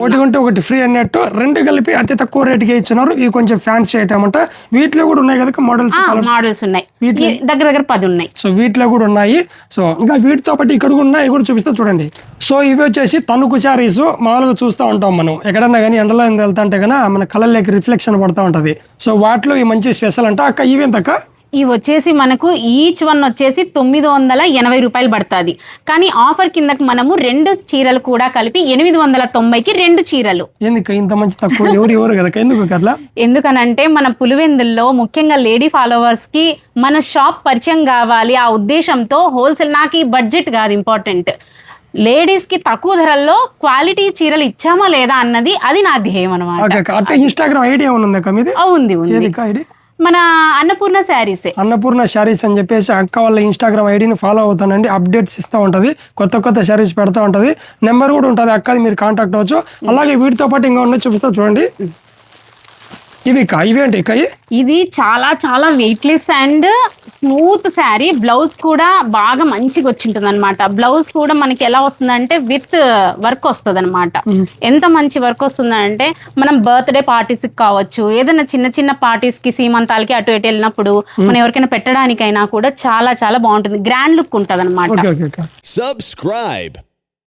ఒకటి కొంటే ఒకటి ఫ్రీ అన్నట్టు రెండు కలిపి అతి తక్కువ రేటుకి ఇచ్చినారు. ఇవి కొంచెం ఫ్యాన్సీ ఐటమ్ అంట. వీటిలో కూడా ఉన్నాయి కదా మోడల్స్ ఉన్నాయి, దగ్గర 10 ఉన్నాయి. సో వీటిలో కూడా ఉన్నాయి. సో ఇంకా వీటితో పాటు ఇక్కడ కూడా ఉన్నాయి, కూడా చూపిస్తా చూడండి. సో ఇవి వచ్చేసి తణుకు శారీస్. మామూలుగా చూస్తూ ఉంటాం మనం ఎక్కడన్నా కానీ ఎండలో వెళ్తా ఉంటే కన్నా మన కలర్లోకి రిఫ్లెక్షన్ పడుతూ ఉంటది. సో వాటిలో ఈ మంచి స్పెషల్ అంట. అక్క ఇవేంతక్క? ఇవి వచ్చేసి మనకు ఈచ్ వన్ వచ్చేసి 980 రూపాయలు పడుతుంది. కానీ ఆఫర్ కిందకి మనము 2 చీరలు కూడా కలిపి 890కి 2 చీరలు. ఎందుకు ఇంత మంచి తక్కువ? ఎవరు కదా ఎందుకు అట్లా? ఎందుకనంటే మన పులివెందుల్లో ముఖ్యంగా లేడీ ఫాలోవర్స్ కి మన షాప్ పరిచయం కావాలి ఆ ఉద్దేశంతో హోల్సేల్. నాకు ఈ బడ్జెట్ కాదు ఇంపార్టెంట్, లేడీస్ కి తక్కువ ధరల్లో క్వాలిటీ చీరలు ఇచ్చామా లేదా అన్నది అది నా ధ్యేయం అనమాట. ఇన్స్టాగ్రామ్ ఐడి ఏమైనా ఉందా మీది? ఉంది, మన అన్నపూర్ణ శారీస్. అన్నపూర్ణ శారీస్ అని చెప్పేసి అక్క వాళ్ళ ఇన్స్టాగ్రామ్ ఐడిని ఫాలో అవుతానండి. అప్డేట్స్ ఇస్తూ ఉంటది, కొత్త శారీస్ పెడతా ఉంటది. నెంబర్ కూడా ఉంటుంది అక్కది, మీరు కాంటాక్ట్ అవ్వచ్చు. అలాగే వీటితో పాటు ఇంకా ఉన్నాయి, చూపిస్తా చూడండి. ఇవేంటి ఇక? ఇది చాలా weightless and smooth sari. Blouse కూడా బాగా మంచిగా వచ్చింటుంది అనమాట. బ్లౌజ్ కూడా మనకి ఎలా వస్తుందంటే విత్ వర్క్ వస్తుంది అనమాట. ఎంత మంచి వర్క్ వస్తుందంటే మనం బర్త్డే పార్టీస్ కావచ్చు, ఏదైనా చిన్న పార్టీస్ కి సీమంతాలకి అటు ఇటు వెళ్ళినప్పుడు మనం ఎవరికైనా పెట్టడానికైనా కూడా చాలా బాగుంటుంది. గ్రాండ్ లుక్ ఉంటుంది అనమాట. Subscribe.